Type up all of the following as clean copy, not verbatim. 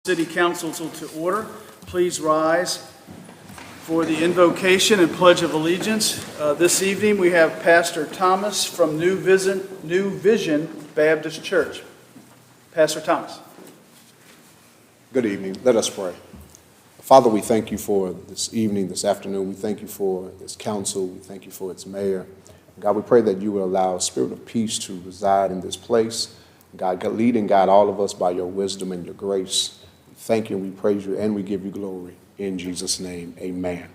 City Council to order. Please rise for the invocation and Pledge of Allegiance. This evening we have Pastor Thomas from New Vision Baptist Church. Pastor Thomas. Good evening. Let us pray. Father, we thank you for this evening, this afternoon. We thank you for this council. We thank you for its mayor. God, we pray that you will allow a spirit of peace to reside in this place. God, lead and guide all of us by your wisdom and your grace. We thank you and we praise you and we give you glory. In Jesus' name, amen.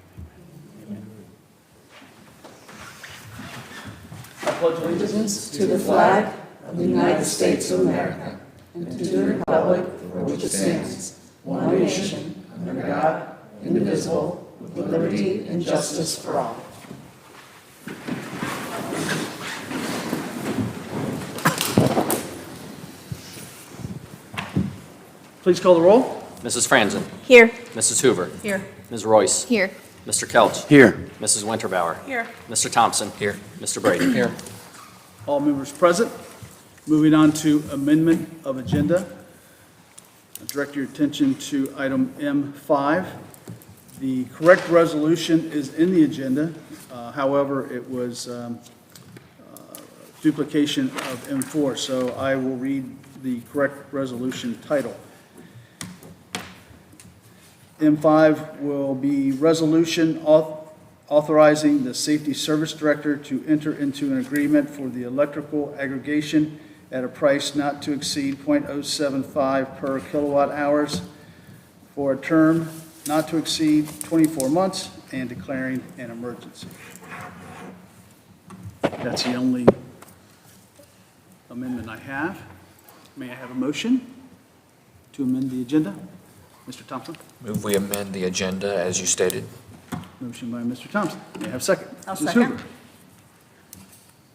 I pledge allegiance to the flag of the United States of America and to the republic for which it stands, one nation, under God, indivisible, with liberty and justice for all. Please call the roll. Mrs. Franzen. Here. Mrs. Hoover. Here. Ms. Royce. Here. Mr. Kelch. Here. Mrs. Winterbauer. Here. Mr. Thompson. Here. Mr. Brady. Here. All members present. Moving on to amendment of agenda. I direct your attention to item M5. The correct resolution is in the agenda. However, it was duplication of M4, so I will read the correct resolution title. M5 will be resolution authorizing the Safety Service Director to enter into an agreement for the electrical aggregation at a price not to exceed .075 per kilowatt hours for a term not to exceed 24 months and declaring an emergency. That's the only amendment I have. May I have a motion to amend the agenda? Mr. Thompson? Move we amend the agenda as you stated. Motion by Mr. Thompson. May I have a second? I'll Mrs. second. Hoover.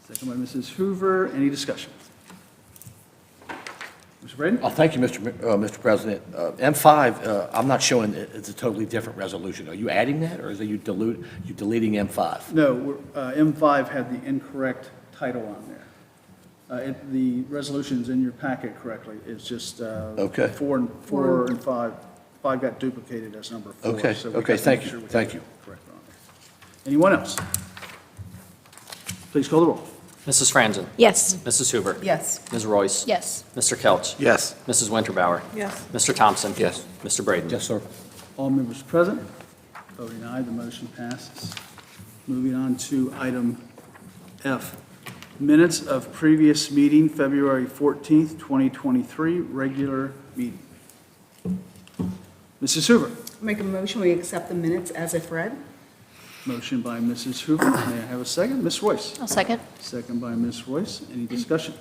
Second by Mrs. Hoover. Any discussion? Mr. Braden? Oh, thank you, Mr. President. M5, I'm not showing it's a totally different resolution. Are you adding that, or is it you deleting M5? No, M5 had the incorrect title on there. The resolution's in your packet correctly. It's just Okay. 4 and 5. 5 got duplicated as number 4. Okay, so we okay, got to thank make you, sure we thank have you. it correct on there. Anyone else? Please call the roll. Mrs. Franzen. Yes. Mrs. Hoover. Yes. Ms. Royce. Yes. Mr. Kelch. Yes. Mrs. Winterbauer. Yes. Mr. Thompson. Yes. Mr. Braden. Yes, sir. All members present. Voting aye, the motion passes. Moving on to item F. Minutes of previous meeting, February 14th, 2023, regular meeting. Mrs. Hoover. Make a motion, we accept the minutes as if read. Motion by Mrs. Hoover. May I have a second? Ms. Royce. I'll second. Second by Ms. Royce. Any discussion?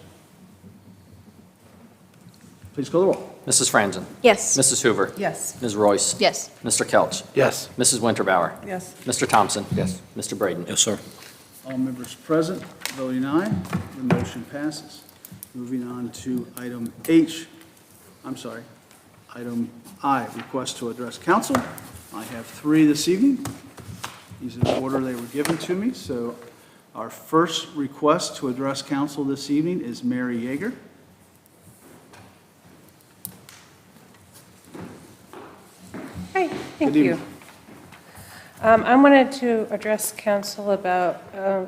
Please call the roll. Mrs. Franzen. Yes. Mrs. Hoover. Yes. Ms. Royce. Yes. Mr. Kelch. Yes. Mrs. Winterbauer. Yes. Mr. Thompson. Yes. Mr. Braden. Yes, sir. All members present, voting aye, the motion passes. Moving on to item item I, request to address council. I have 3 this evening. These are the order they were given to me. So our first request to address council this evening is Mary Yeager. Hi, thank Good you. evening. I wanted to address council about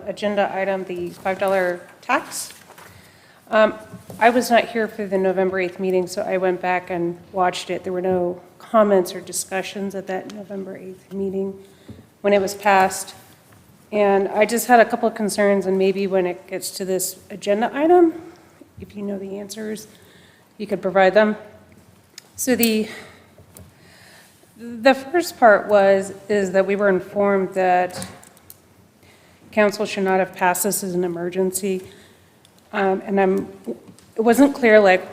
agenda item, the $5 tax. I was not here for the November 8th meeting, so I went back and watched it. There were no comments or discussions at that November 8th meeting when it was passed. And I just had a couple of concerns, and maybe when it gets to this agenda item, if you know the answers, you could provide them. So the first part is that we were informed that council should not have passed this as an emergency. And it wasn't clear, like,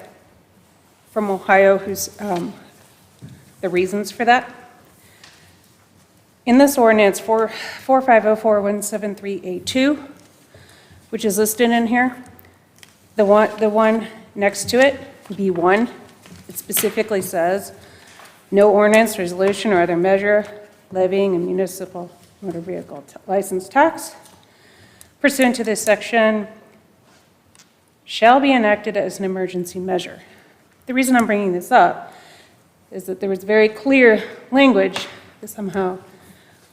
from Ohio, who's the reasons for that. In this ordinance, 4504-173A2, which is listed in here, the one next to it, B1, it specifically says, no ordinance, resolution, or other measure levying a municipal motor vehicle license tax pursuant to this section shall be enacted as an emergency measure. The reason I'm bringing this up is that there was very clear language that somehow,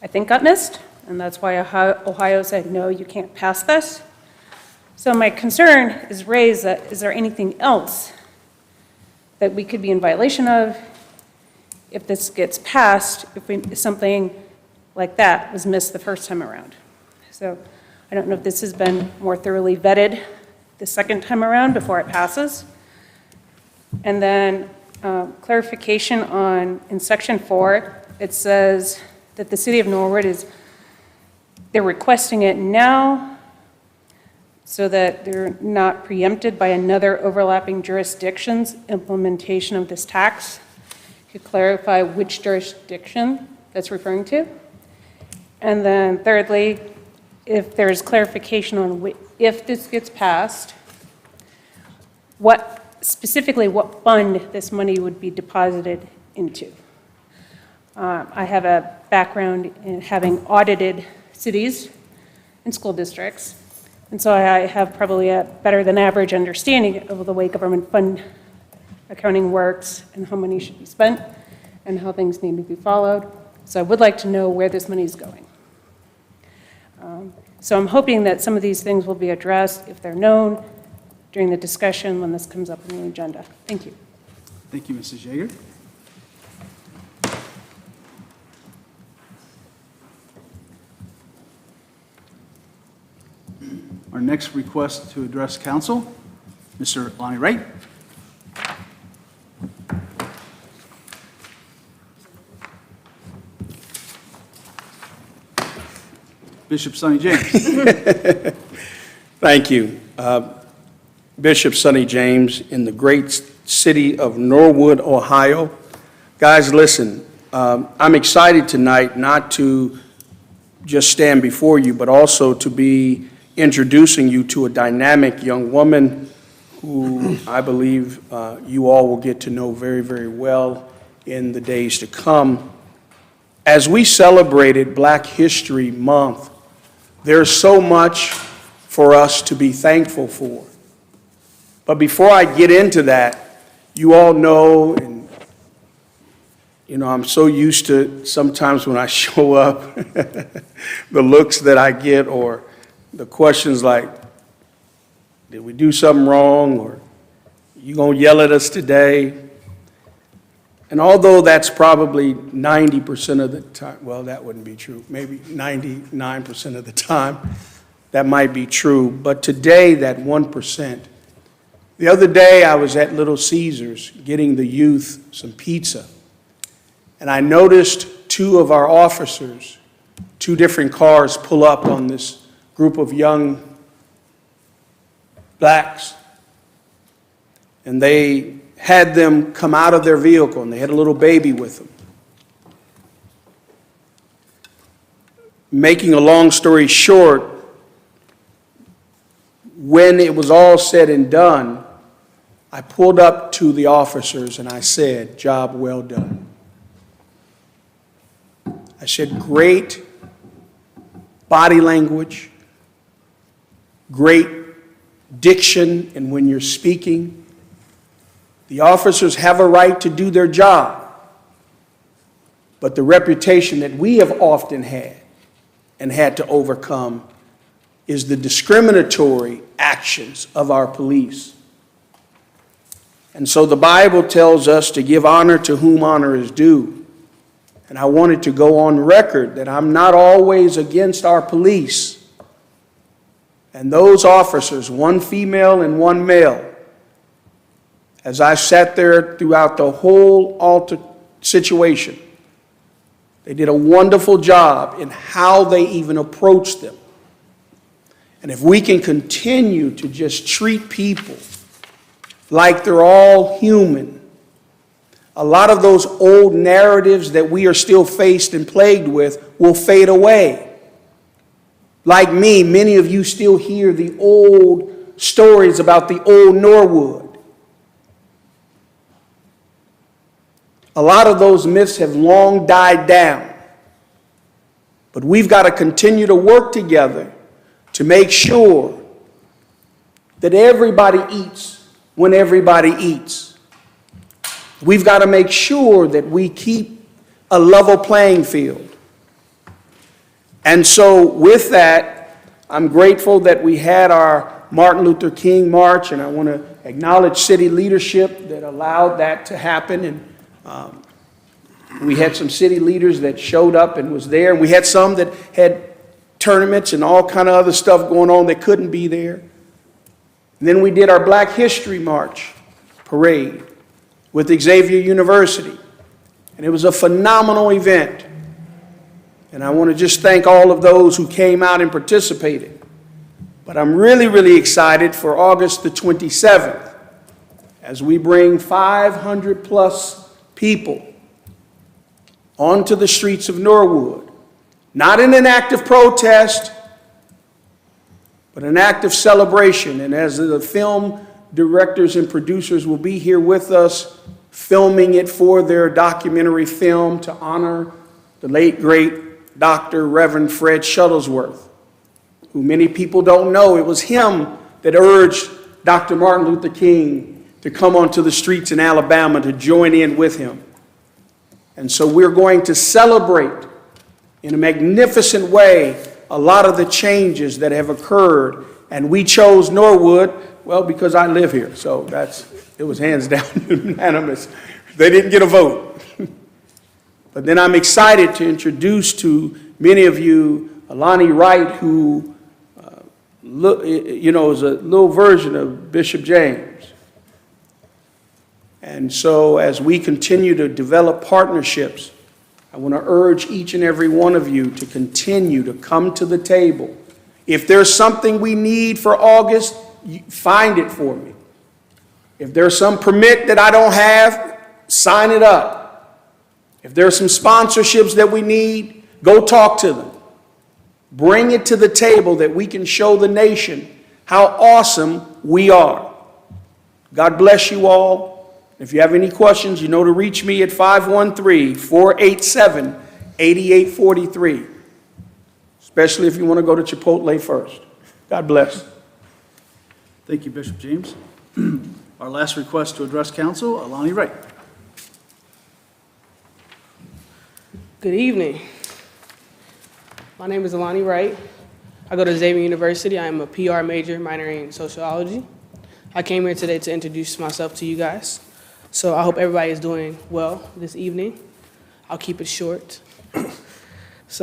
I think, got missed, and that's why Ohio said, no, you can't pass this. So my concern is raised that, is there anything else that we could be in violation of if this gets passed, if something like that was missed the first time around? So I don't know if this has been more thoroughly vetted the second time around before it passes. And then clarification on, in section 4, it says that the city of Norwood they're requesting it now so that they're not preempted by another overlapping jurisdiction's implementation of this tax. Could clarify which jurisdiction that's referring to. And then thirdly, if there's clarification on if this gets passed, specifically what fund this money would be deposited into. I have a background in having audited cities and school districts, and so I have probably a better than average understanding of the way government fund accounting works and how money should be spent and how things need to be followed. So I would like to know where this money is going. So I'm hoping that some of these things will be addressed, if they're known, during the discussion when this comes up on the agenda. Thank you. Thank you, Mrs. Yeager. Our next request to address council, Mr. Lonnie Wright. Bishop Sonny James. Thank you. Bishop Sonny James in the great city of Norwood, Ohio. Guys, listen, I'm excited tonight not to just stand before you, but also to be introducing you to a dynamic young woman who I believe you all will get to know very, very well in the days to come. As we celebrated Black History Month, there's so much for us to be thankful for. But before I get into that, you all know, and I'm so used to sometimes when I show up, the looks that I get or the questions like, did we do something wrong? Or you gonna yell at us today? And although that's probably 90% of the time, well, that wouldn't be true, maybe 99% of the time, that might be true. But today, that 1%. The other day, I was at Little Caesars getting the youth some pizza. And I noticed two of our officers, two different cars pull up on this group of young blacks. And they had them come out of their vehicle, and they had a little baby with them. Making a long story short, when it was all said and done, I pulled up to the officers and I said, job well done. I said, great body language, great diction, and when you're speaking, the officers have a right to do their job, but the reputation that we have often had and had to overcome is the discriminatory actions of our police. And so the Bible tells us to give honor to whom honor is due. And I wanted to go on record that I'm not always against our police. And those officers, one female and one male, as I sat there throughout the whole situation, they did a wonderful job in how they even approached them. And if we can continue to just treat people like they're all human, a lot of those old narratives that we are still faced and plagued with will fade away. Like me, many of you still hear the old stories about the old Norwood. A lot of those myths have long died down. But we've got to continue to work together to make sure that everybody eats when everybody eats. We've got to make sure that we keep a level playing field. And so with that, I'm grateful that we had our Martin Luther King March, and I want to acknowledge city leadership that allowed that to happen. And we had some city leaders that showed up and was there, and we had some that had tournaments and all kind of other stuff going on that couldn't be there. And then we did our Black History March parade with Xavier University, and it was a phenomenal event. And I want to just thank all of those who came out and participated. But I'm really, really excited for August the 27th as we bring 500 plus people onto the streets of Norwood, not in an act of protest, but an act of celebration. And as the film directors and producers will be here with us, filming it for their documentary film to honor the late, great Dr. Reverend Fred Shuttlesworth, who many people don't know. It was him that urged Dr. Martin Luther King to come onto the streets in Alabama to join in with him. And so we're going to celebrate in a magnificent way a lot of the changes that have occurred. And we chose Norwood, well, because I live here. So it was hands down unanimous. They didn't get a vote. But then I'm excited to introduce to many of you Alani Wright, who is a little version of Bishop James. And so as we continue to develop partnerships, I want to urge each and every one of you to continue to come to the table. If there's something we need for August, find it for me. If there's some permit that I don't have, sign it up. If there's some sponsorships that we need, go talk to them. Bring it to the table that we can show the nation how awesome we are. God bless you all. If you have any questions, you know to reach me at 513-487-8843, especially if you want to go to Chipotle first. God bless. Thank you, Bishop James. Our last request to address council, Alani Wright. Good evening. My name is Alani Wright. I go to Xavier University. I am a PR major minoring in sociology. I came here today to introduce myself to you guys. So I hope everybody is doing well this evening. I'll keep it short. It's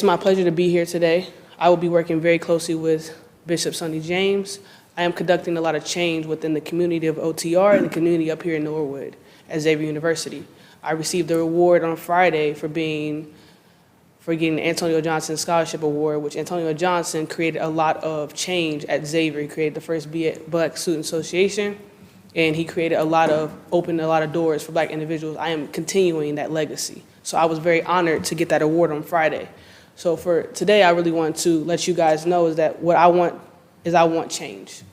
my pleasure to be here today. I will be working very closely with Bishop Sonny James. I am conducting a lot of change within the community of OTR and the community up here in Norwood at Xavier University. I received a reward on Friday for getting the Antonio Johnson Scholarship Award, which Antonio Johnson created a lot of change at Xavier. He created the first Black Student Association, and he opened a lot of doors for Black individuals. I am continuing that legacy. So I was very honored to get that award on Friday. So for today, I really want to let you guys know is that what I want change.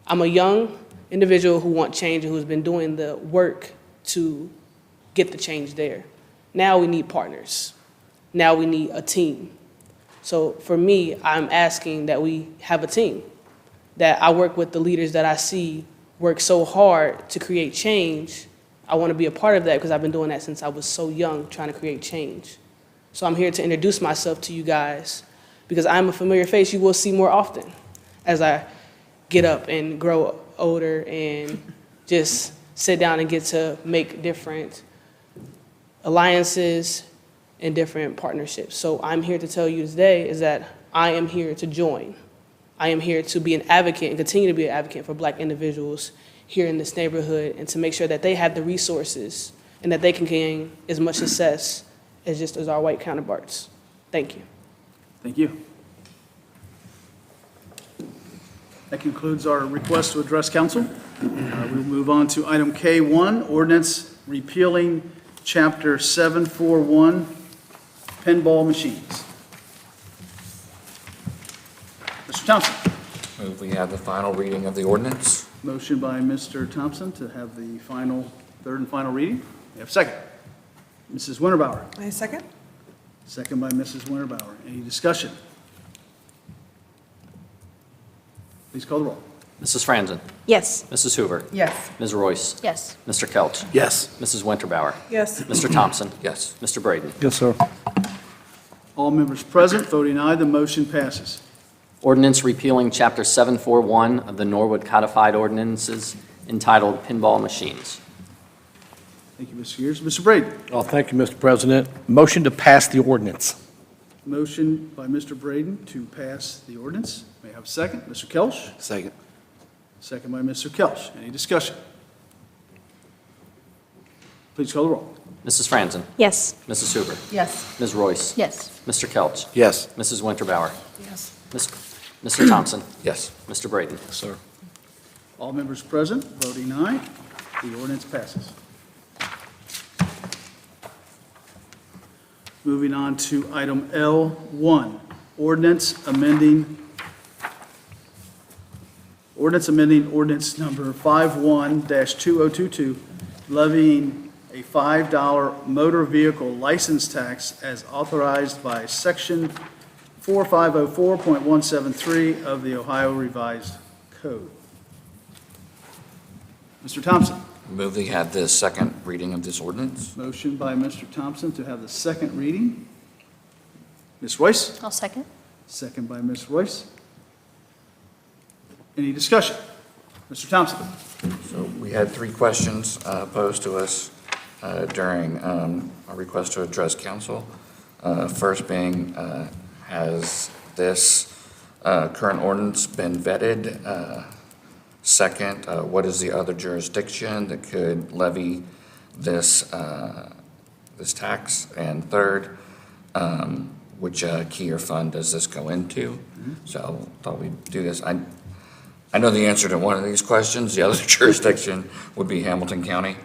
I'm a young individual who wants change and who's been doing the work to get the change there. Now we need partners. Now we need a team. So for me, I'm asking that we have a team, that I work with the leaders that I see work so hard to create change. I want to be a part of that because I've been doing that since I was so young, trying to create change. So I'm here to introduce myself to you guys because I'm a familiar face you will see more often as I get up and grow older and just sit down and get to make different alliances and different partnerships. So I'm here to tell you today is that I am here to join. I am here to be an advocate and continue to be an advocate for Black individuals here in this neighborhood and to make sure that they have the resources and that they can gain as much success as our white counterparts. Thank you. Thank you. That concludes our request to address council. We'll move on to item K1, ordinance repealing Chapter 741, pinball machines. Mr. Thompson. Move we have the final reading of the ordinance. Motion by Mr. Thompson to have the third and final reading. We have a second. Mrs. Winterbauer. I second. Second by Mrs. Winterbauer. Any discussion? Please call the roll. Mrs. Franzen. Yes. Mrs. Hoover. Yes. Ms. Royce. Yes. Mr. Kelch. Yes. Mrs. Winterbauer. Yes. Mr. Thompson. Yes. Mr. Braden. Yes, sir. All members present, voting aye, the motion passes. Ordinance repealing Chapter 741 of the Norwood Codified Ordinances entitled Pinball Machines. Thank you, Mr. Gears. Mr. Braden. Oh, thank you, Mr. President. Motion to pass the ordinance. Motion by Mr. Braden to pass the ordinance. May I have a second? Mr. Kelch? Second. Second by Mr. Kelch. Any discussion? Please call the roll. Mrs. Franzen. Yes. Mrs. Hoover. Yes. Ms. Royce. Yes. Mr. Kelch. Yes. Mrs. Winterbauer. Yes. Mr. Thompson. Yes. Mr. Braden. Yes, sir. All members present, voting aye, the ordinance passes. Moving on to item L1, ordinance amending ordinance number 51-2022, levying a $5 motor vehicle license tax as authorized by Section 4504.173 of the Ohio Revised Code. Mr. Thompson. Move we have the second reading of this ordinance. Motion by Mr. Thompson to have the second reading. Ms. Royce? I'll second. Second by Ms. Royce. Any discussion? Mr. Thompson? So we had three questions posed to us during our request to address council. First being, has this current ordinance been vetted? Second, what is the other jurisdiction that could levy this tax? And third, which key or fund does this go into? So thought we'd do this. I know the answer to one of these questions. The other jurisdiction would be Hamilton County.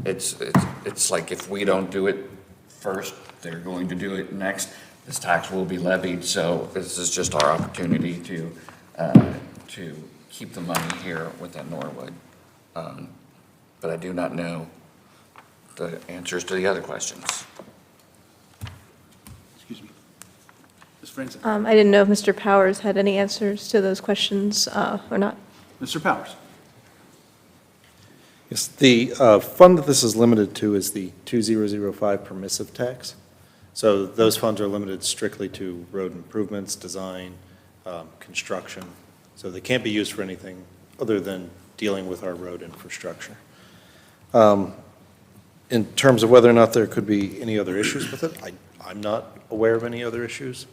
It's like if we don't do it first, they're going to do it next. This tax will be levied, so this is just our opportunity to keep the money here within Norwood. But I do not know the answers to the other questions. Excuse me. Ms. Franzen? I didn't know if Mr. Powers had any answers to those questions or not. Mr. Powers? Yes, the fund that this is limited to is the 2005 permissive tax. So those funds are limited strictly to road improvements, design, construction. So they can't be used for anything other than dealing with our road infrastructure. In terms of whether or not there could be any other issues with it, I'm not aware of any other issues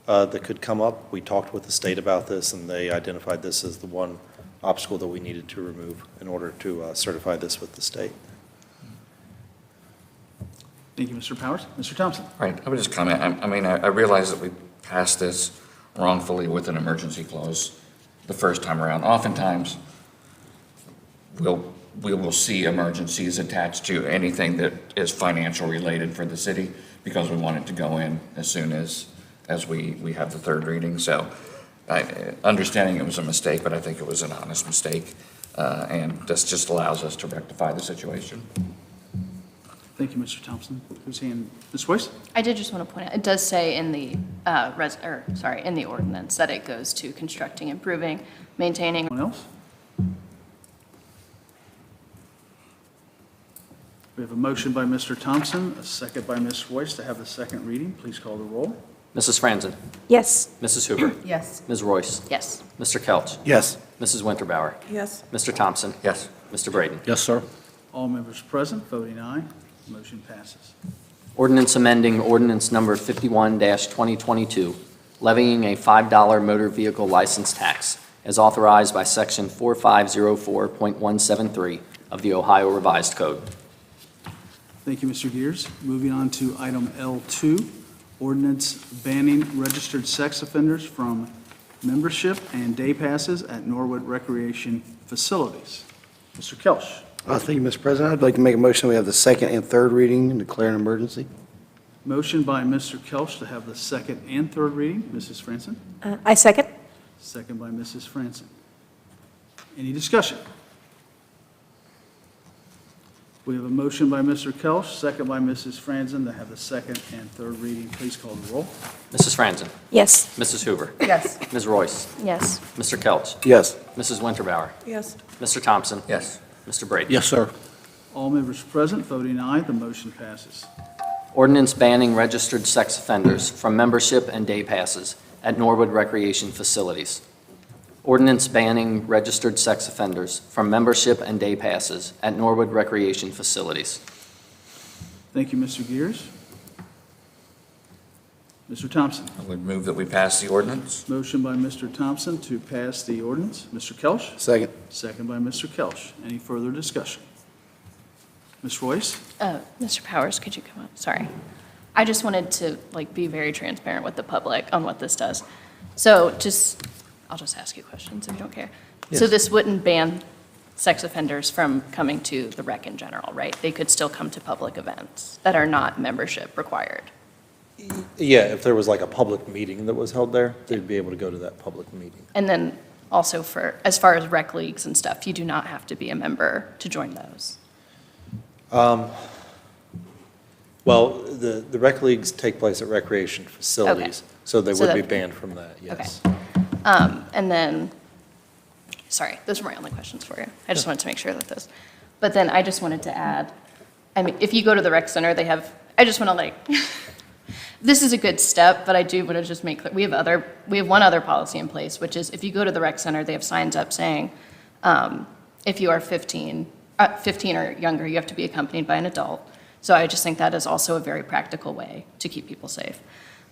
that could come up. We talked with the state about this, and they identified this as the one obstacle that we needed to remove in order to certify this with the state. Thank you, Mr. Powers. Mr. Thompson? Right, I would just comment, I realize that we passed this wrongfully with an emergency clause the first time around. Oftentimes, we will see emergencies attached to anything that is financial related for the city because we want it to go in as soon as we have the third reading. So understanding it was a mistake, but I think it was an honest mistake. And this just allows us to rectify the situation. Thank you, Mr. Thompson. Who's hand? Ms. Royce? I did just want to point out, it does say in the, in the ordinance that it goes to constructing, improving, maintaining. Anyone else? We have a motion by Mr. Thompson, a second by Ms. Royce to have the second reading. Please call the roll. Mrs. Franzen. Yes. Mrs. Hoover. Yes. Ms. Royce. Yes. Mr. Kelch. Yes. Mrs. Winterbauer. Yes. Mr. Thompson. Yes. Mr. Braden. Yes, sir. All members present, voting aye. Motion passes. Ordinance amending ordinance number 51-2022, levying a $5 motor vehicle license tax as authorized by Section 4504.173 of the Ohio Revised Code. Thank you, Mr. Gears. Moving on to item L2, ordinance banning registered sex offenders from membership and day passes at Norwood recreation facilities. Mr. Kelch. Thank you, Mr. President. I'd like to make a motion that we have the second and third reading and declare an emergency. Motion by Mr. Kelch to have the second and third reading. Mrs. Franzen? I second. Second by Mrs. Franzen. Any discussion? We have a motion by Mr. Kelch, second by Mrs. Franzen to have the second and third reading. Please call the roll. Mrs. Franzen? Yes. Mrs. Hoover? Yes. Ms. Royce? Yes. Mr. Kelch? Yes. Mrs. Winterbauer? Yes. Mr. Thompson? Yes. Mr. Brady? Yes, sir. All members present voting aye, the motion passes. Ordinance banning registered sex offenders from membership and day passes at Norwood recreation facilities. Ordinance banning registered sex offenders from membership and day passes at Norwood recreation facilities. Thank you, Mr. Gears. Mr. Thompson. I would move that we pass the ordinance. Motion by Mr. Thompson to pass the ordinance. Mr. Kelch? Second. Second by Mr. Kelch. Any further discussion? Ms. Royce? Mr. Powers, could you come up? Sorry. I just wanted to, be very transparent with the public on what this does. So I'll just ask you questions if you don't care. So Yes. this wouldn't ban sex offenders from coming to the rec in general, right? They could still come to public events that are not membership required. Yeah, if there was like a public meeting that was held there, they'd be able to go to that public meeting. And then also as far as rec leagues and stuff, you do not have to be a member to join those. Well, the rec leagues take place at recreation facilities, so they So would be that- banned from that, yes. And then, sorry, those were my only questions for you. I just wanted to make sure that but then I just wanted to add, I mean, if you go to the rec center, I just want to this is a good step, but I do want to just make clear, we have one other policy in place, which is if you go to the rec center, they have signs up saying, if you are 15 or younger, you have to be accompanied by an adult. So I just think that is also a very practical way to keep people safe.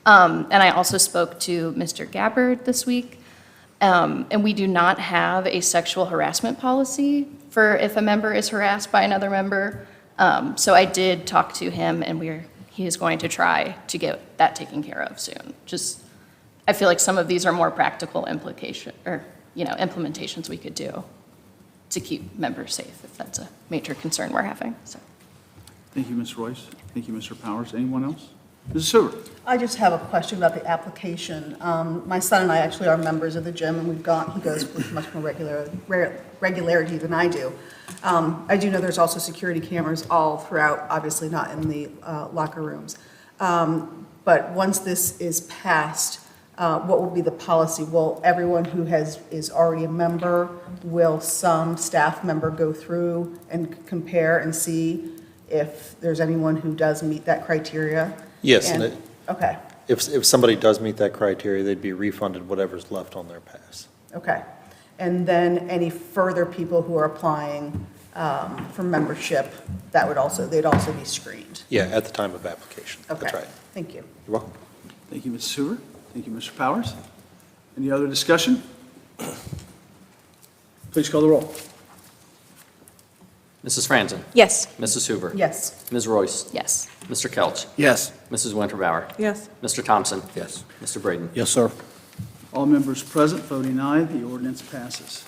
And I also spoke to Mr. Gabbard this week, and we do not have a sexual harassment policy for if a member is harassed by another member. So I did talk to him, and he is going to try to get that taken care of soon. I feel like some of these are more practical implementations we could do to keep members safe, if that's a major concern we're having, so. Thank you, Ms. Royce. Thank you, Mr. Powers. Anyone else? Mrs. Hoover? I just have a question about the application. My son and I actually are members of the gym, and he goes with much more regularity than I do. I do know there's also security cameras all throughout, obviously not in the locker rooms. But once this is passed, what will be the policy? Will everyone who is already a member, will some staff member go through and compare and see if there's anyone who does meet that criteria? Yes, Okay, if somebody does meet that criteria, they'd be refunded whatever's left on their pass. okay. And then any further people who are applying for membership, they'd also be screened? Yeah, at the time of application. That's Okay. right. Thank you. You're welcome. Thank you, Mrs. Hoover. Thank you, Mr. Powers. Any other discussion? Please call the roll. Mrs. Franzen? Yes. Mrs. Hoover? Yes. Ms. Royce? Yes. Mr. Kelch? Yes. Mrs. Winterbauer? Yes. Mr. Thompson? Yes. Mr. Braden? Yes, sir. All members present voting aye, the ordinance passes.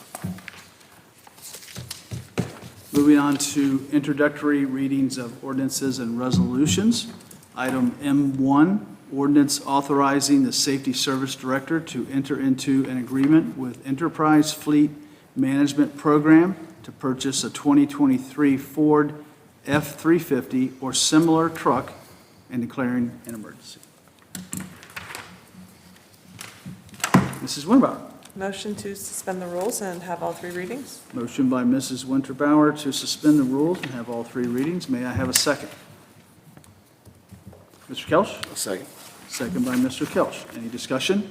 Moving on to introductory readings of ordinances and resolutions. Item M1, ordinance authorizing the Safety Service Director to enter into an agreement with Enterprise Fleet Management Program to purchase a 2023 Ford F-350 or similar truck and declaring an emergency. Mrs. Winterbauer. Motion to suspend the rules and have all three readings? Motion by Mrs. Winterbauer to suspend the rules and have all three readings. May I have a second? Mr. Kelch? A second. Second by Mr. Kelch. Any discussion?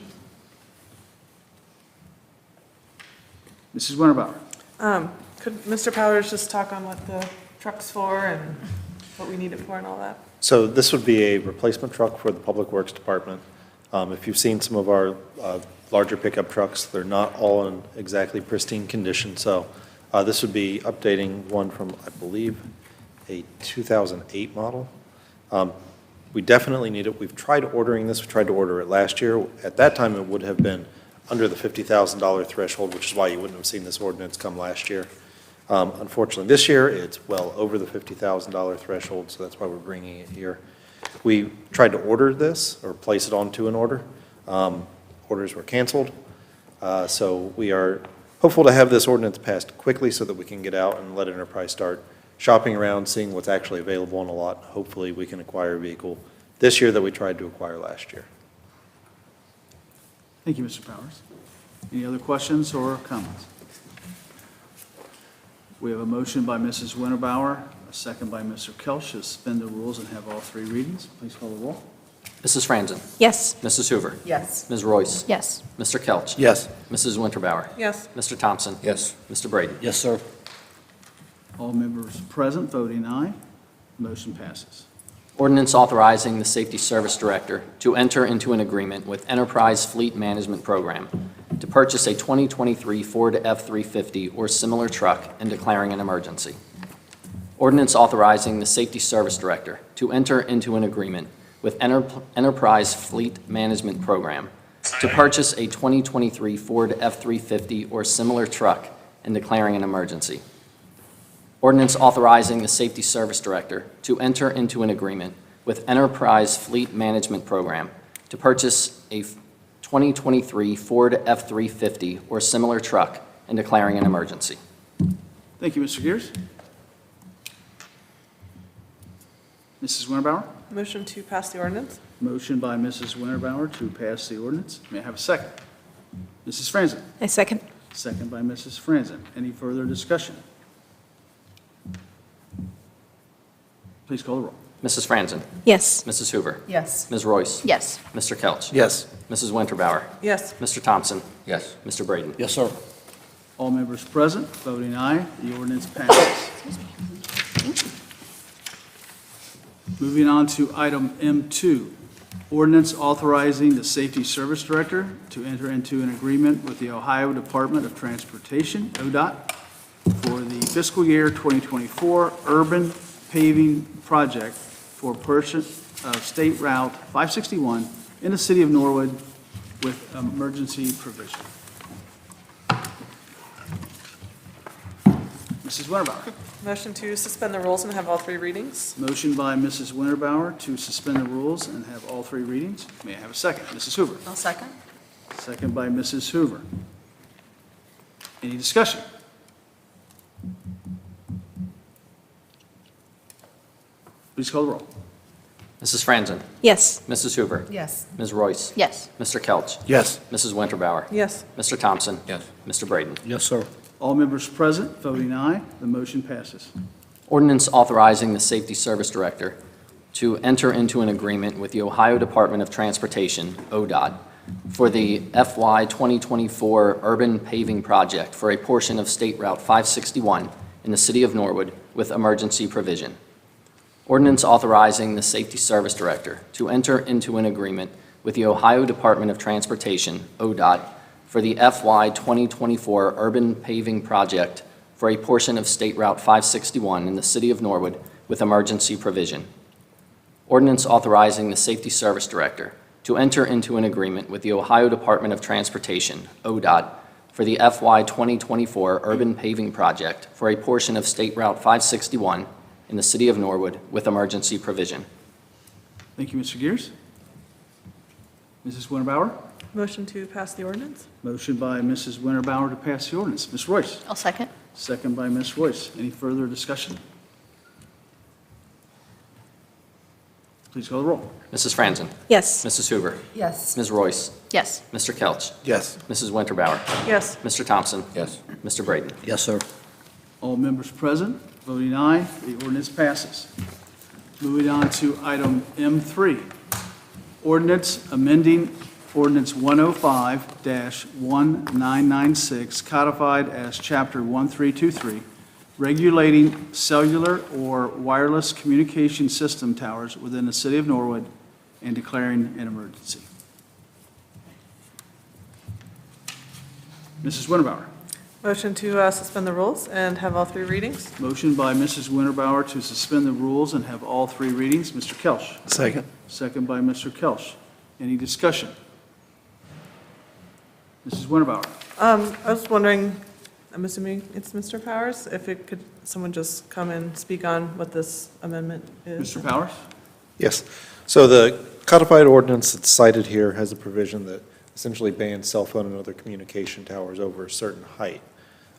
Mrs. Winterbauer. Could Mr. Powers just talk on what the truck's for and what we need it for and all that? So this would be a replacement truck for the Public Works Department. If you've seen some of our larger pickup trucks, they're not all in exactly pristine condition. So this would be updating one from, I believe, a 2008 model. We definitely need it. We've tried ordering this. We tried to order it last year. At that time, it would have been under the $50,000 threshold, which is why you wouldn't have seen this ordinance come last year. Unfortunately, this year, it's well over the $50,000 threshold, so that's why we're bringing it here. We tried to order this, or place it onto an order. Orders were canceled. So we are hopeful to have this ordinance passed quickly so that we can get out and let Enterprise start shopping around, seeing what's actually available on a lot. Hopefully, we can acquire a vehicle this year that we tried to acquire last year. Thank you, Mr. Powers. Any other questions or comments? We have a motion by Mrs. Winterbauer, a second by Mr. Kelch to suspend the rules and have all three readings. Please call the roll. Mrs. Franzen? Yes. Mrs. Hoover? Yes. Ms. Royce? Yes. Mr. Kelch? Yes. Mrs. Winterbauer? Yes. Mr. Thompson? Yes. Mr. Braden? Yes, sir. All members present voting aye. Motion passes. Ordinance authorizing the Safety Service Director to enter into an agreement with Enterprise Fleet Management Program to purchase a 2023 Ford F-350 or similar truck and declaring an emergency. Ordinance authorizing the Safety Service Director to enter into an agreement with Enterprise Fleet Management Program to purchase a 2023 Ford F-350 or similar truck and declaring an emergency. Ordinance authorizing the Safety Service Director to enter into an agreement with Enterprise Fleet Management Program to purchase a 2023 Ford F-350 or similar truck and declaring an emergency. Thank you, Mr. Gears. Mrs. Winterbauer? Motion to pass the ordinance? Motion by Mrs. Winterbauer to pass the ordinance. May I have a second? Mrs. Franzen? I second. Second by Mrs. Franzen. Any further discussion? Please call the roll. Mrs. Franzen? Yes. Mrs. Hoover? Yes. Ms. Royce? Yes. Mr. Kelch? Yes. Mrs. Winterbauer? Yes. Mr. Thompson? Yes. Mr. Braden? Yes, sir. All members present, voting aye. The ordinance passes. Moving on to item M2, ordinance authorizing the Safety Service Director to enter into an agreement with the Ohio Department of Transportation, ODOT, for the fiscal year 2024 urban paving project for portion of State Route 561 in the city of Norwood with emergency provision. Mrs. Winterbauer. Motion to suspend the rules and have all three readings? Motion by Mrs. Winterbauer to suspend the rules and have all three readings. May I have a second? Mrs. Hoover. I'll second. Second by Mrs. Hoover. Any discussion? Please call the roll. Mrs. Franzen? Yes. Mrs. Hoover? Yes. Ms. Royce? Yes. Mr. Kelch? Yes. Mrs. Winterbauer? Yes. Mr. Thompson? Yes. Mr. Braden? Yes, sir. All members present, voting aye. The motion passes. Ordinance authorizing the Safety Service Director to enter into an agreement with the Ohio Department of Transportation, ODOT, for the FY 2024 urban paving project for a portion of State Route 561 in the city of Norwood with emergency provision. Ordinance authorizing the Safety Service Director to enter into an agreement with the Ohio Department of Transportation, ODOT, for the FY 2024 urban paving project for a portion of State Route 561 in the city of Norwood with emergency provision. Ordinance authorizing the Safety Service Director to enter into an agreement with the Ohio Department of Transportation, ODOT, for the FY 2024 urban paving project for a portion of State Route 561 in the city of Norwood with emergency provision. Thank you, Mr. Gears. Mrs. Winterbauer. Motion to pass the ordinance? Motion by Mrs. Winterbauer to pass the ordinance. Ms. Royce. I'll second. Second by Ms. Royce. Any further discussion? Please call the roll. Mrs. Franzen? Yes. Mrs. Hoover? Yes. Ms. Royce? Yes. Mr. Kelch? Yes. Mrs. Winterbauer? Yes. Mr. Thompson? Yes. Mr. Braden? Yes, sir. All members present, voting aye. The ordinance passes. Moving on to item M3, ordinance amending Ordinance 105-1996, codified as Chapter 1323, regulating cellular or wireless communication system towers within the city of Norwood and declaring an emergency. Mrs. Winterbauer. Motion to suspend the rules and have all three readings? Motion by Mrs. Winterbauer to suspend the rules and have all three readings. Mr. Kelch. Second. Second by Mr. Kelch. Any discussion? Mrs. Winterbauer. I was wondering, I'm assuming it's Mr. Powers, if it could, someone just come and speak on what this amendment is? Mr. Powers? Yes. So the codified ordinance that's cited here has a provision that essentially bans cell phone and other communication towers over a certain height.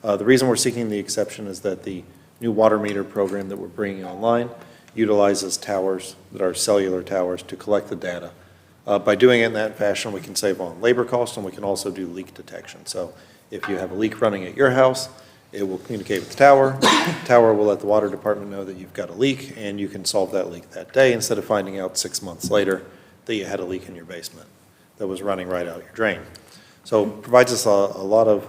The reason we're seeking the exception is that the new water meter program that we're bringing online utilizes towers that are cellular towers to collect the data. By doing it in that fashion, we can save on labor costs, and we can also do leak detection. So if you have a leak running at your house, it will communicate with the tower. The tower will let the water department know that you've got a leak, and you can solve that leak that day instead of finding out 6 months later that you had a leak in your basement that was running right out your drain. So it provides us a lot of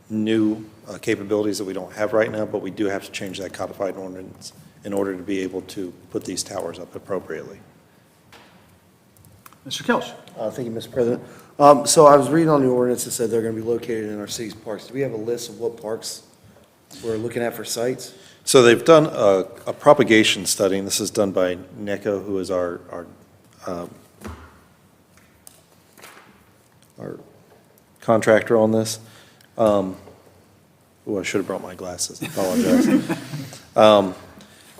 new capabilities that we don't have right now, but we do have to change that codified ordinance in order to be able to put these towers up appropriately. Mr. Kelch. Thank you, Mr. President. So I was reading on the ordinance that said they're going to be located in our city's parks. Do we have a list of what parks we're looking at for sites? So they've done a propagation study, and this is done by NECO, who is our contractor on this. Oh, I should have brought my glasses, I apologize.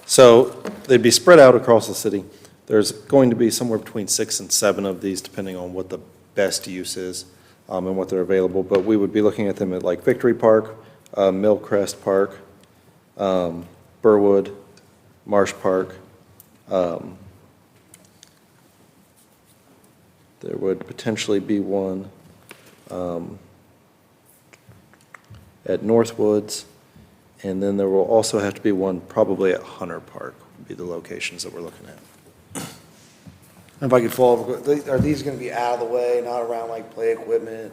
So they'd be spread out across the city. There's going to be somewhere between 6 and 7 of these, depending on what the best use is and what they're available. But we would be looking at them at like Victory Park, Millcrest Park, Burwood, Marsh Park. There would potentially be one at Northwoods, and then there will also have to be one probably at Hunter Park, would be the locations that we're looking at. If I could follow up, are these going to be out of the way, not around like play equipment?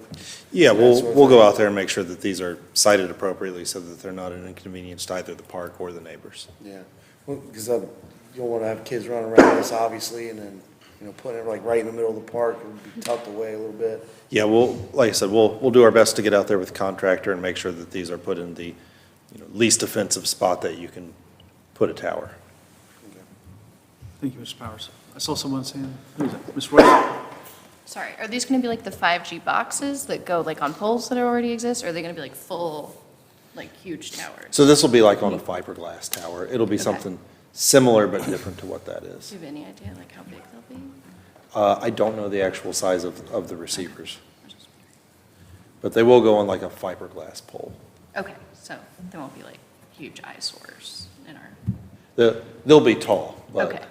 Yeah, that sort of we'll go thing? out there and make sure that these are sited appropriately so that they're not an inconvenience to either the park or the neighbors. Yeah, because you don't want to have kids running around this, obviously, and then, putting it like right in the middle of the park, it would be tucked away a little bit. Yeah, like I said, we'll do our best to get out there with the contractor and make sure that these are put in the least offensive spot that you can put a tower. Thank you, Mr. Powers. I saw someone saying, who is that? Ms. Royce? Sorry, are these going to be like the 5G boxes that go like on poles that already exist, or are they going to be like full, like huge towers? So this will be like on a fiberglass tower. It'll be something similar but different to what that is. Do you have any idea like how big they'll be? I don't know the actual size of the receivers, but they will go on like a fiberglass pole. Okay, so there won't be like huge eyesores in our, They'll be tall, but. okay.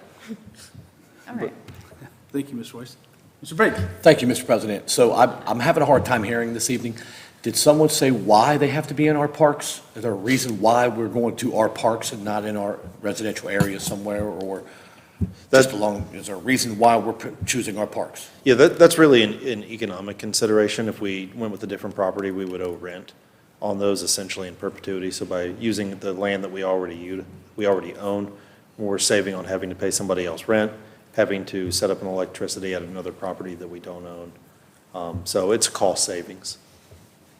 All right. Thank you, Ms. Royce. Mr. Brady? Thank you, Mr. President. So I'm having a hard time hearing this evening. Did someone say why they have to be in our parks? Is there a reason why we're going to our parks and not in our residential area somewhere, or just along, is there a reason why we're choosing our parks? Yeah, that's really an economic consideration. If we went with a different property, we would owe rent on those essentially in perpetuity. So by using the land that we already own, we're saving on having to pay somebody else rent, having to set up an electricity at another property that we don't own. So it's cost savings.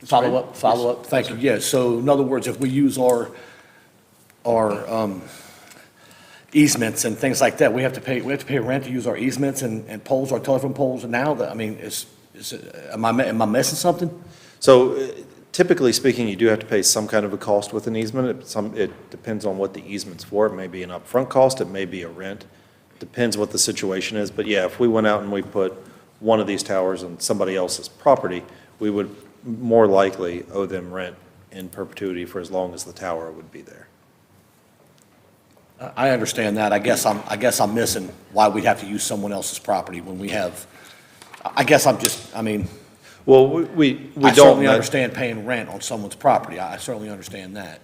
Follow up, thank you. Yeah, so in other words, if we use our easements and things like that, we have to pay rent to use our easements and poles, our telephone poles, and now that, I mean, am I missing something? So typically speaking, you do have to pay some kind of a cost with an easement. It depends on what the easement's for. It may be an upfront cost, it may be a rent. Depends what the situation is. But yeah, if we went out and we put one of these towers on somebody else's property, we would more likely owe them rent in perpetuity for as long as the tower would be there. I understand that. I guess I'm missing why we'd have to use someone else's property when we have, Well, we don't. I certainly understand paying rent on someone's property. I certainly understand that.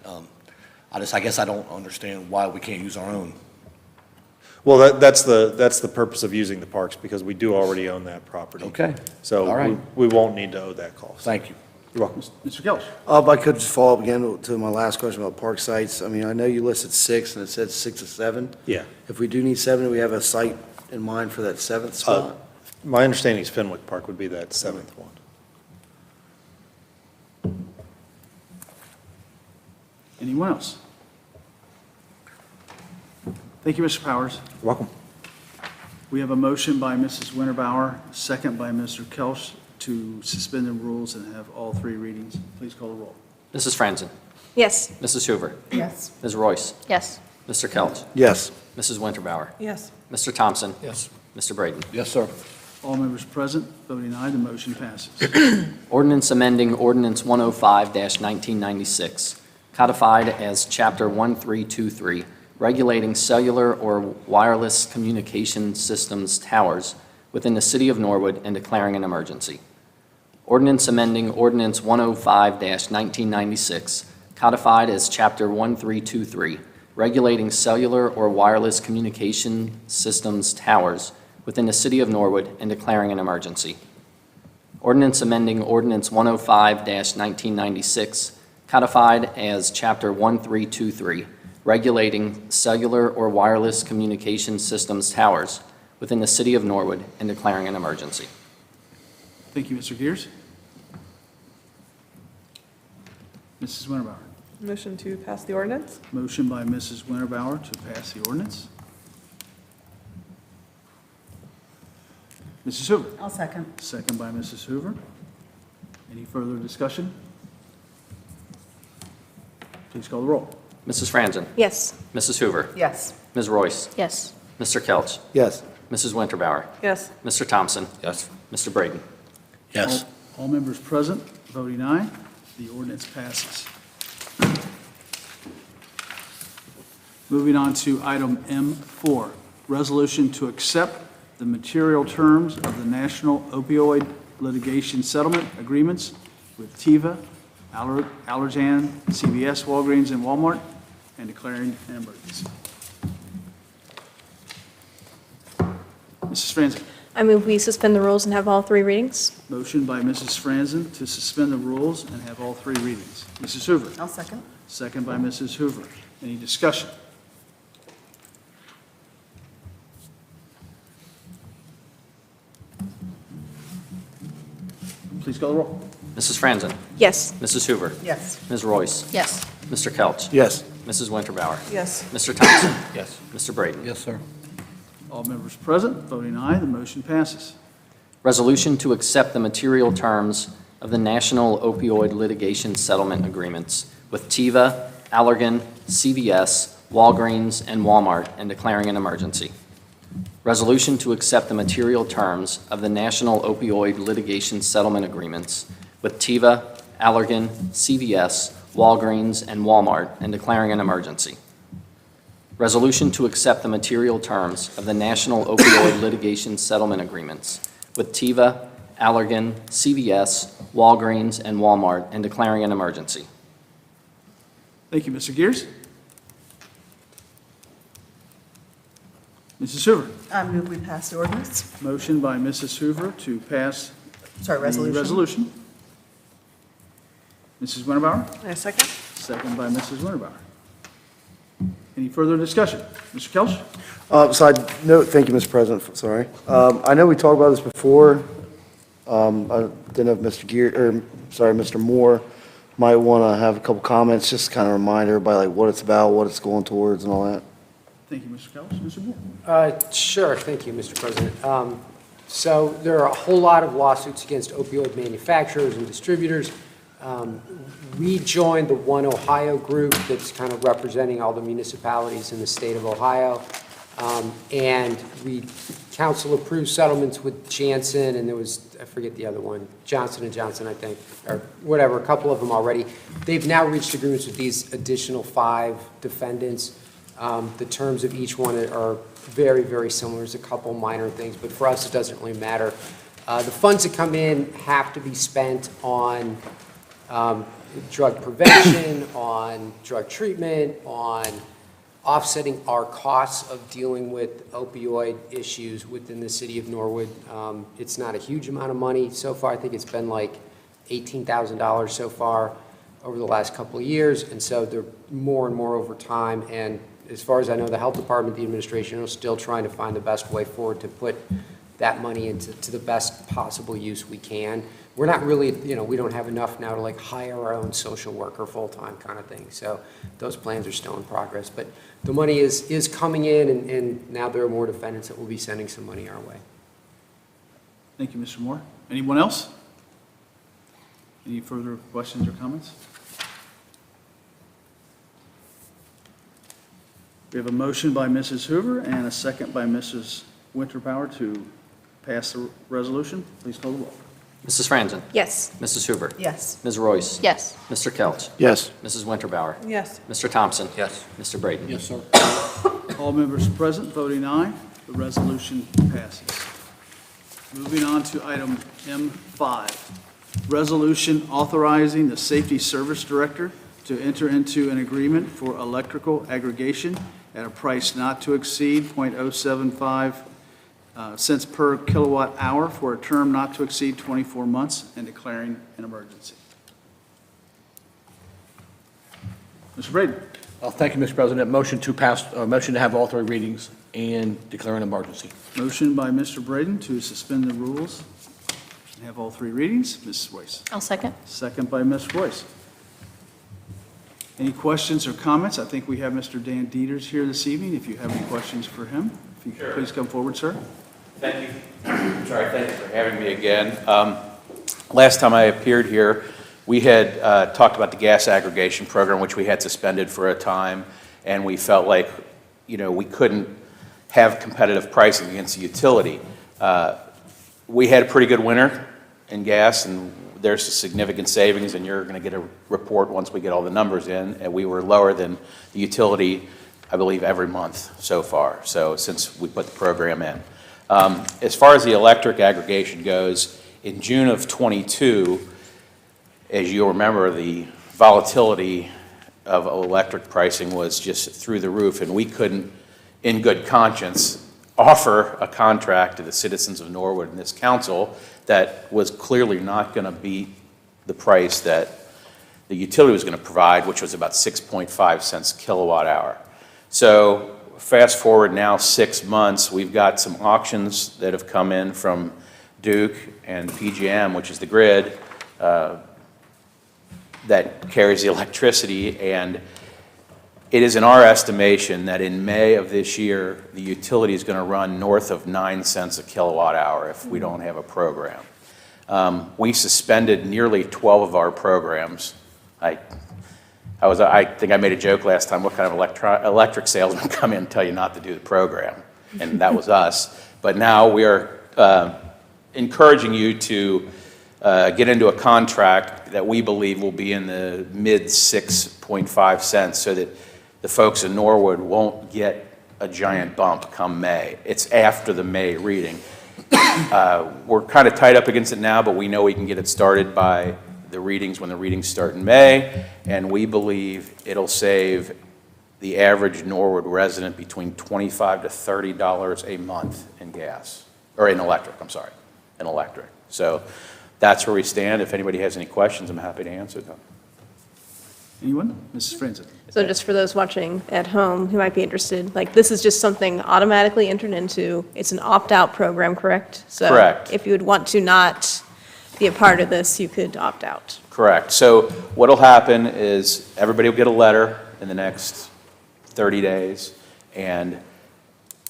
I guess I don't understand why we can't use our own. Well, that's the purpose of using the parks, because we do already own that property. Okay. So All right. we won't need to owe that cost. Thank you. You're welcome. Mr. Kelch? If I could just follow up again to my last question about park sites. I mean, I know you listed 6 and it said 6 to 7. Yeah. If we do need 7, do we have a site in mind for that 7th spot? My understanding is Fenwick Park would be that 7th one. Anyone else? Thank you, Mr. Powers. You're welcome. We have a motion by Mrs. Winterbauer, second by Mr. Kelch, to suspend the rules and have all 3 readings. Please call the roll. Mrs. Franzen. Yes. Mrs. Hoover. Yes. Ms. Royce. Yes. Mr. Kelch. Yes. Mrs. Winterbauer. Yes. Mr. Thompson. Yes. Mr. Braden. Yes, sir. All members present, voting aye, the motion passes. Ordinance amending Ordinance 105-1996, codified as Chapter 1323, regulating cellular or wireless communication systems towers within the city of Norwood and declaring an emergency. Ordinance amending Ordinance 105-1996, codified as Chapter 1323, regulating cellular or wireless communication systems towers within the city of Norwood and declaring an emergency. Ordinance amending Ordinance 105-1996, codified as Chapter 1323, regulating cellular or wireless communication systems towers within the city of Norwood and declaring an emergency. Thank you, Mr. Gears. Mrs. Winterbauer. Motion to pass the ordinance? Motion by Mrs. Winterbauer to pass the ordinance. Mrs. Hoover. I'll second. Second by Mrs. Hoover. Any further discussion? Please call the roll. Mrs. Franzen? Yes. Mrs. Hoover? Yes. Ms. Royce? Yes. Mr. Kelch? Yes. Mrs. Winterbauer? Yes. Mr. Thompson? Yes. Mr. Braden? Yes. All members present, voting aye. The ordinance passes. Moving on to item M4, resolution to accept the material terms of the National Opioid Litigation Settlement Agreements with Teva, Allergan, CVS, Walgreens, and Walmart, and declaring an emergency. Mrs. Franzen. I move we suspend the rules and have all three readings. Motion by Mrs. Franzen to suspend the rules and have all three readings. Mrs. Hoover. I'll second. Second by Mrs. Hoover. Any discussion? Please call the roll. Mrs. Franzen? Yes. Mrs. Hoover? Yes. Ms. Royce? Yes. Mr. Kelch? Yes. Mrs. Winterbauer? Yes. Mr. Thompson? Yes. Mr. Braden? Yes, sir. All members present, voting aye, the motion passes. Resolution to accept the material terms of the National Opioid Litigation Settlement Agreements with Teva, Allergan, CVS, Walgreens, and Walmart, and declaring an emergency. Resolution to accept the material terms of the National Opioid Litigation Settlement Agreements with Teva, Allergan, CVS, Walgreens, and Walmart, and declaring an emergency. Resolution to accept the material terms of the National Opioid Litigation Settlement Agreements with Teva, Allergan, CVS, Walgreens, and Walmart, and declaring an emergency. Thank you, Mr. Gears. Mrs. Hoover. I move we pass the ordinance. Motion by Mrs. Hoover to pass Sorry, the resolution. resolution. Mrs. Winterbauer. I second. Second by Mrs. Winterbauer. Any further discussion? Mr. Kelch? So I know, thank you, Mr. President, sorry. I know we talked about this before. I didn't know if Mr. Moore might want to have a couple comments, just kind of remind everybody like what it's about, what it's going towards and all that. Thank you, Mr. Kelch. Mr. Moore? Sure, thank you, Mr. President. So there are a whole lot of lawsuits against opioid manufacturers and distributors. We joined the One Ohio group that's kind of representing all the municipalities in the state of Ohio. And council approved settlements with Janssen, and there was, I forget the other one, Johnson & Johnson, I think, or whatever, a couple of them already. They've now reached agreements with these additional 5 defendants. The terms of each one are very, very similar. There's a couple minor things, but for us, it doesn't really matter. The funds that come in have to be spent on drug prevention, on drug treatment, on offsetting our costs of dealing with opioid issues within the city of Norwood. It's not a huge amount of money so far. I think it's been like $18,000 so far over the last couple of years, and so they're more and more over time. And as far as I know, the health department, the administration are still trying to find the best way forward to put that money into the best possible use we can. We're not really, we don't have enough now to like hire our own social worker full-time kind of thing. So those plans are still in progress. But the money is coming in, and now there are more defendants that will be sending some money our way. Thank you, Mr. Moore. Anyone else? Any further questions or comments? We have a motion by Mrs. Hoover and a second by Mrs. Winterbauer to pass the resolution. Please call the roll. Mrs. Franzen? Yes. Mrs. Hoover? Yes. Ms. Royce? Yes. Mr. Kelch? Yes. Mrs. Winterbauer? Yes. Mr. Thompson? Yes. Mr. Braden? Yes, sir. All members present voting aye, the resolution passes. Moving on to item M5, resolution authorizing the Safety Service Director to enter into an agreement for electrical aggregation at a price not to exceed .075 cents per kilowatt hour for a term not to exceed 24 months and declaring an emergency. Mr. Braden. Thank you, Mr. President. Motion to pass, motion to have all three readings and declare an emergency. Motion by Mr. Braden to suspend the rules and have all three readings. Mrs. Royce. I'll second. Second by Ms. Royce. Any questions or comments? I think we have Mr. Dan Dieters here this evening. If you have any questions for him, if you could please come forward, sir. Thank you. Thank you for having me again. Last time I appeared here, we had talked about the gas aggregation program, which we had suspended for a time, and we felt like, we couldn't have competitive pricing against the utility. We had a pretty good winter in gas, and there's a significant savings, and you're going to get a report once we get all the numbers in, and we were lower than the utility, I believe, every month so far, so since we put the program in. As far as the electric aggregation goes, in June of '22, as you'll remember, the volatility of electric pricing was just through the roof, and we couldn't, in good conscience, offer a contract to the citizens of Norwood and this council that was clearly not going to beat the price that the utility was going to provide, which was about 6.5 cents kilowatt hour. So fast forward now 6 months, we've got some auctions that have come in from Duke and PGM, which is the grid, that carries the electricity, and it is in our estimation that in May of this year, the utility is going to run north of 9 cents a kilowatt hour if we don't have a program. We suspended nearly 12 of our programs. I think I made a joke last time, what kind of electric salesman come in and tell you not to do the program? And that was us. But now we are encouraging you to get into a contract that we believe will be in the mid 6.5 cents so that the folks in Norwood won't get a giant bump come May. It's after the May reading. We're kind of tied up against it now, but we know we can get it started by the readings when the readings start in May, and we believe it'll save the average Norwood resident between $25 to $30 a month in gas, or in electric, I'm sorry, in electric. So that's where we stand. If anybody has any questions, I'm happy to answer them. Anyone? Mrs. Franzen. So just for those watching at home who might be interested, this is just something automatically entered into. It's an opt-out program, correct? Correct. So if you would want to not be a part of this, you could opt out. Correct. So what'll happen is everybody will get a letter in the next 30 days, and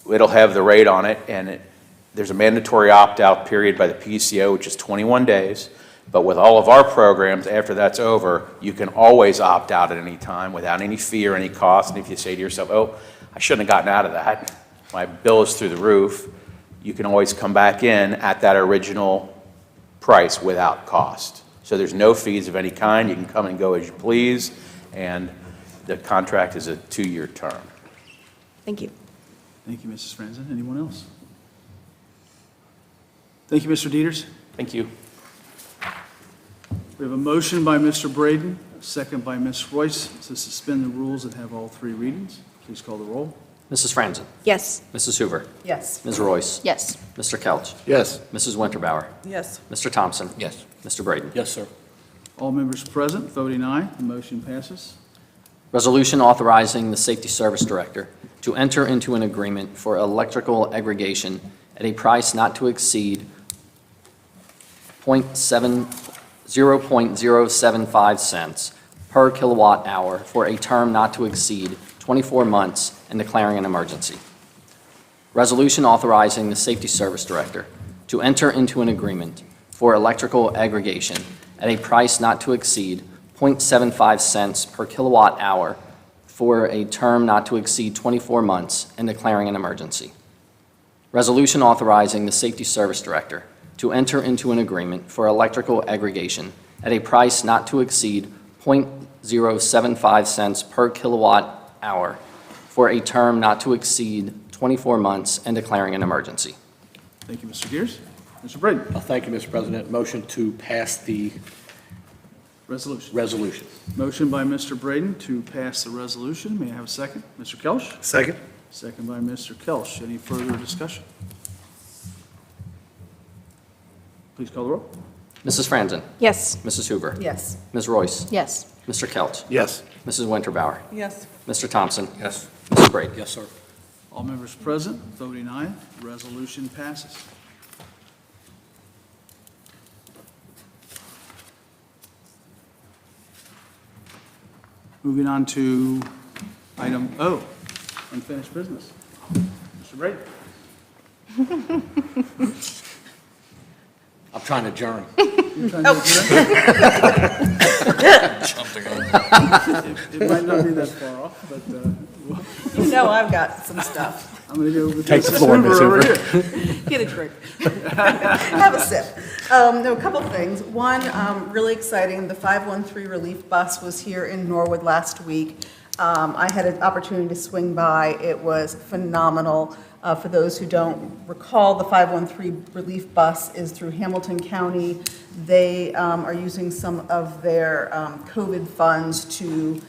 it'll have the rate on it, and there's a mandatory opt-out period by the PCO, which is 21 days. But with all of our programs, after that's over, you can always opt out at any time without any fee or any cost. And if you say to yourself, oh, I shouldn't have gotten out of that, my bill is through the roof, you can always come back in at that original price without cost. So there's no fees of any kind. You can come and go as you please, and the contract is a 2-year term. Thank you. Thank you, Mrs. Franzen. Anyone else? Thank you, Mr. Dieters. Thank you. We have a motion by Mr. Braden, a second by Ms. Royce to suspend the rules and have all three readings. Please call the roll. Mrs. Franzen? Yes. Mrs. Hoover? Yes. Ms. Royce? Yes. Mr. Kelch? Yes. Mrs. Winterbauer? Yes. Mr. Thompson? Yes. Mr. Braden? Yes, sir. All members present, voting aye, the motion passes. Resolution authorizing the Safety Service Director to enter into an agreement for electrical aggregation at a price not to exceed 0.075 cents per kilowatt hour for a term not to exceed 24 months and declaring an emergency. Resolution authorizing the Safety Service Director to enter into an agreement for electrical aggregation at a price not to exceed 0.75 cents per kilowatt hour for a term not to exceed 24 months and declaring an emergency. Resolution authorizing the Safety Service Director to enter into an agreement for electrical aggregation at a price not to exceed .075 per kilowatt hour for a term not to exceed 24 months and declaring an emergency. Thank you, Mr. Gears. Mr. Braden. Thank you, Mr. President. Motion to pass the Resolution. resolution. Motion by Mr. Braden to pass the resolution. May I have a second? Mr. Kelch? Second. Second by Mr. Kelch. Any further discussion? Please call the roll. Mrs. Franzen? Yes. Mrs. Hoover? Yes. Ms. Royce? Yes. Mr. Kelch? Yes. Mrs. Winterbauer? Yes. Mr. Thompson? Yes. Mr. Brady? Yes, sir. All members present, voting aye, resolution passes. Moving on to item O, unfinished business. Mr. Brady. I'm trying to adjourn. You're trying to It might not be that far off, but You know I've got some stuff. I'm going to go with Take the Mrs. floor, Ms. over Hoover. here. Get a drink. Have a sip. No, a couple things. One, really exciting, the 513 relief bus was here in Norwood last week. I had an opportunity to swing by. It was phenomenal. For those who don't recall, the 513 relief bus is through Hamilton County. They are using some of their COVID funds to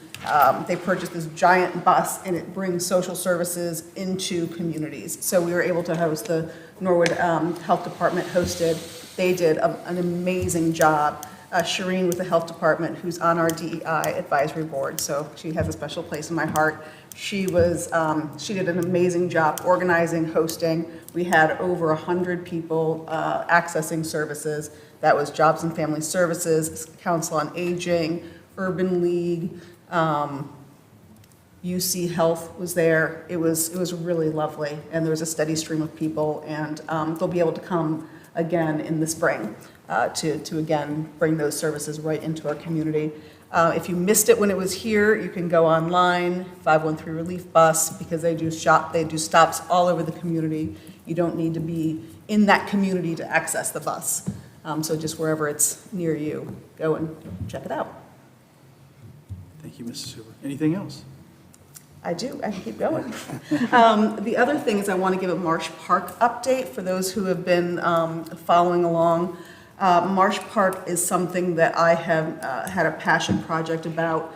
they purchased this giant bus, and it brings social services into communities. So we were able to host, the Norwood Health Department hosted. They did an amazing job. Shireen with the Health Department, who's on our DEI advisory board, so she has a special place in my heart. She did an amazing job organizing, hosting. We had over 100 people accessing services. That was Jobs and Family Services, Council on Aging, Urban League, UC Health was there. It was really lovely, and there was a steady stream of people, and they'll be able to come again in the spring to again bring those services right into our community. If you missed it when it was here, you can go online, 513 Relief Bus, because they do stops all over the community. You don't need to be in that community to access the bus. So just wherever it's near you, go and check it out. Thank you, Mrs. Hoover. Anything else? I do, I can keep going. The other thing is I want to give a Marsh Park update for those who have been following along. Marsh Park is something that I have had a passion project about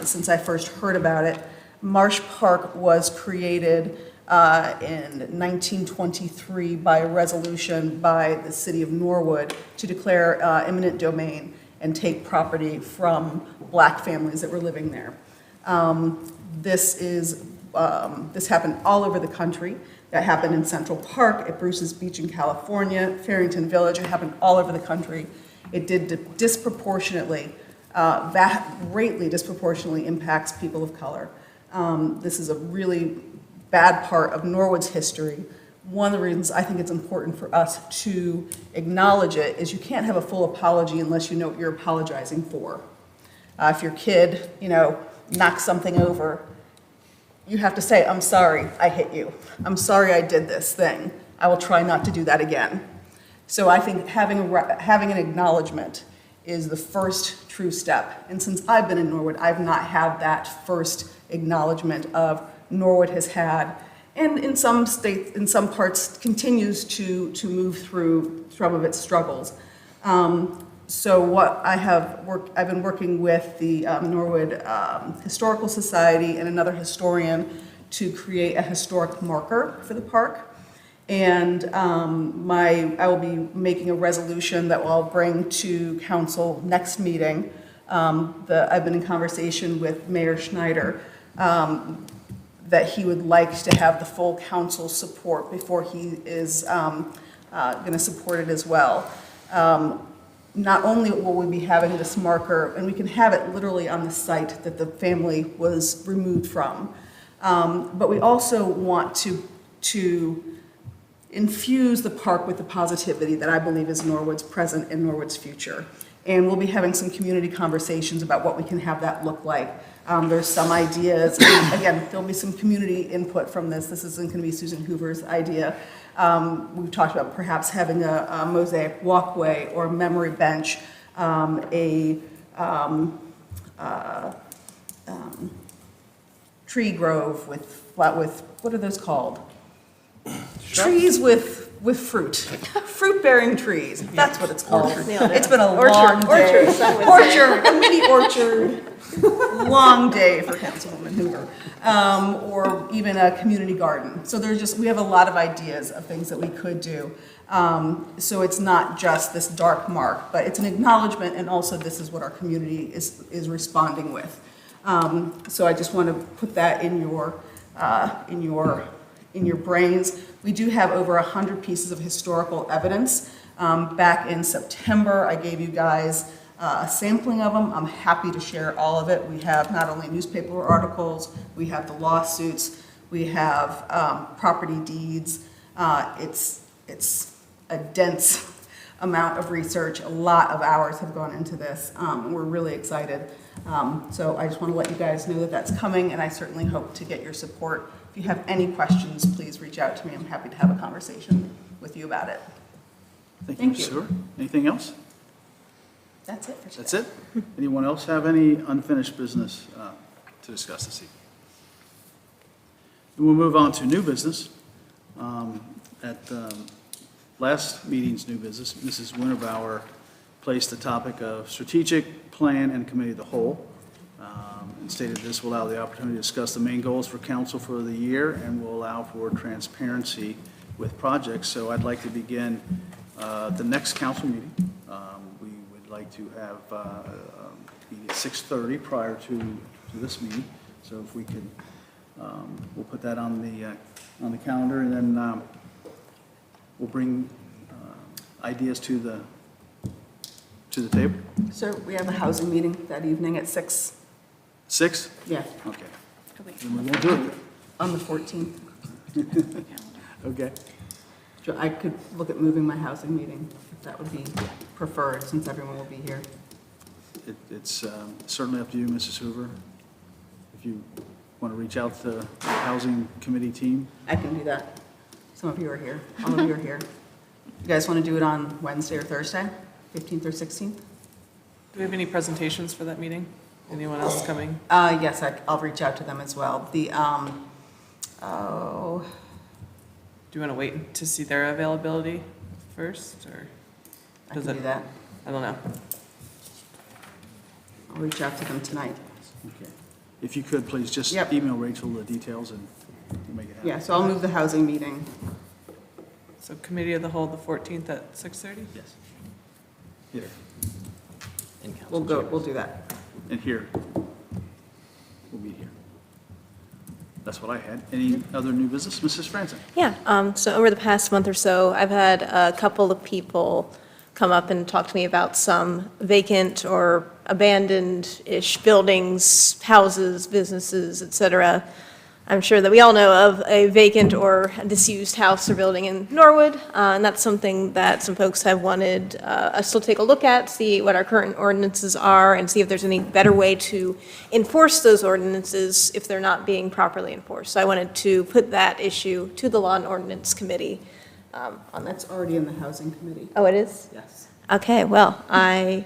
since I first heard about it. Marsh Park was created in 1923 by a resolution by the city of Norwood to declare eminent domain and take property from black families that were living there. This happened all over the country. That happened in Central Park, at Bruce's Beach in California, Farrington Village. It happened all over the country. It did disproportionately, greatly disproportionately impacts people of color. This is a really bad part of Norwood's history. One of the reasons I think it's important for us to acknowledge it is you can't have a full apology unless you know what you're apologizing for. If your kid, knocks something over, you have to say, I'm sorry I hit you. I'm sorry I did this thing. I will try not to do that again. So I think having an acknowledgement is the first true step. And since I've been in Norwood, I've not had that first acknowledgement of Norwood has had, and in some states, in some parts, continues to move through some of its struggles. So what I've been working with the Norwood Historical Society and another historian to create a historic marker for the park. And I will be making a resolution that I'll bring to council next meeting. I've been in conversation with Mayor Schneider that he would like to have the full council support before he is going to support it as well. Not only will we be having this marker, and we can have it literally on the site that the family was removed from, but we also want to infuse the park with the positivity that I believe is Norwood's present and Norwood's future. And we'll be having some community conversations about what we can have that look like. There's some ideas, again, there'll be some community input from this. This isn't going to be Susan Hoover's idea. We've talked about perhaps having a mosaic walkway or memory bench, tree grove with, what are those called? Trees with fruit, fruit-bearing trees, that's what it's called. It's been a long day. Orchard, a mini orchard, long day for Councilwoman Hoover. Or even a community garden. So we have a lot of ideas of things that we could do. So it's not just this dark mark, but it's an acknowledgement, and also this is what our community is responding with. So I just want to put that in your brains. We do have over 100 pieces of historical evidence. Back in September, I gave you guys a sampling of them. I'm happy to share all of it. We have not only newspaper articles, we have the lawsuits, we have property deeds. It's a dense amount of research. A lot of hours have gone into this. We're really excited. So I just want to let you guys know that that's coming, and I certainly hope to get your support. If you have any questions, please reach out to me. I'm happy to have a conversation with you about it. Thank you, Ms. Stewart. Anything else? That's it for today. That's it? Anyone else have any unfinished business to discuss this evening? And we'll move on to new business. At last meeting's new business, Mrs. Winterbauer placed the topic of strategic plan and committee of the whole, and stated this will allow the opportunity to discuss the main goals for council for the year and will allow for transparency with projects. So I'd like to begin the next council meeting. We would like to have meeting at 6:30 prior to this meeting. So if we could, we'll put that on the calendar, and then we'll bring ideas to the table. So we have a housing meeting that evening at 6. 6? Yeah, Okay. Then we won't do it. on the 14th. Okay. So I could look at moving my housing meeting, if that would be preferred, since everyone will be here. It's certainly up to you, Mrs. Hoover. If you want to reach out to the housing committee team. I can do that. Some of you are here, all of you are here. You guys want to do it on Wednesday or Thursday, 15th or 16th? Do we have any presentations for that meeting? Anyone else coming? Yes, I'll reach out to them as well. Do you want to wait to see their availability first, or? I can do that. I don't know. I'll reach out to them tonight. Okay. If you could, please just Yep. email Rachel the details and we'll make it happen. Yeah, so I'll move the housing meeting. So committee of the whole, the 14th at 6:30? Yes. Here. In council We'll do that. And here. We'll be here. That's what I had. Any other new business? Mrs. Franzen? Yeah, so over the past month or so, I've had a couple of people come up and talk to me about some vacant or abandoned-ish buildings, houses, businesses, et cetera. I'm sure that we all know of a vacant or disused house or building in Norwood, and that's something that some folks have wanted us to take a look at, see what our current ordinances are, and see if there's any better way to enforce those ordinances if they're not being properly enforced. So I wanted to put that issue to the Law and Ordinance Committee on that. That's already in the housing committee. Oh, it is? Yes. Okay, well, I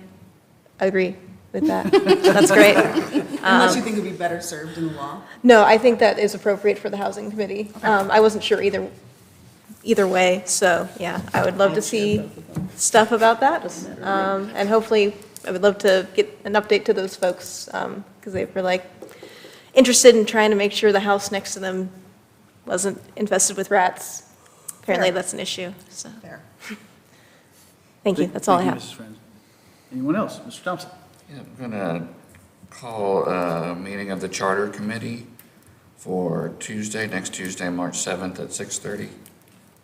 agree with that. That's great. Unless you think it would be better served in the law. No, I think that is appropriate for the Housing Committee. I wasn't sure either way, so, yeah, I would love to see stuff about that. And hopefully, I would love to get an update to those folks, because they were like interested in trying to make sure the house next to them wasn't infested with rats. Apparently, that's an issue, so. Fair. Thank you, that's all I have. Thank you, Mrs. Franzen. Anyone else? Mr. Thompson? Yeah, I'm gonna call a meeting of the Charter Committee for next Tuesday, March 7th at 6:30.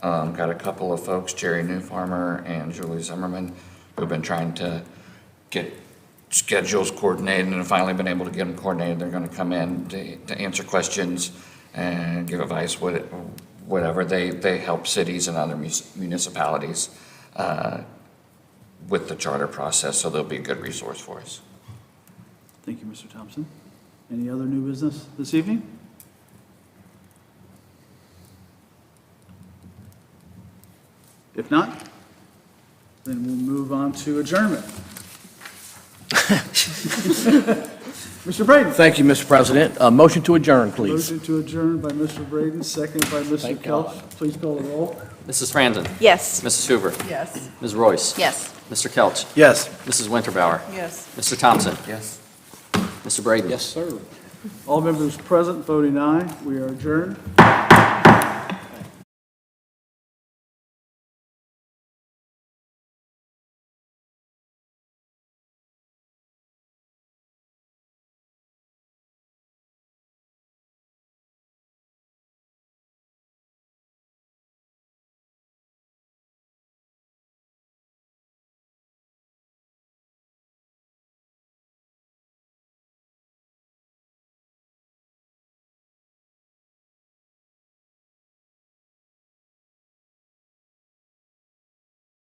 Got a couple of folks, Jerry Newfarmer and Julie Zimmerman, who've been trying to get schedules coordinated and have finally been able to get them coordinated. They're gonna come in to answer questions and give advice, whatever. They help cities and other municipalities with the charter process, so they'll be a good resource for us. Thank you, Mr. Thompson. Any other new business this evening? If not, then we'll move on to adjournment. Mr. Braden. Thank you, Mr. President. Motion to adjourn, please. Motion to adjourn by Mr. Braden, second by Mr. Thank Kelch. God. Please call the roll. Mrs. Franzen? Yes. Mrs. Hoover? Yes. Ms. Royce? Yes. Mr. Kelch? Yes. Mrs. Winterbauer? Yes. Mr. Thompson? Yes. Mr. Braden? Yes, sir. All members present voting aye. We are adjourned.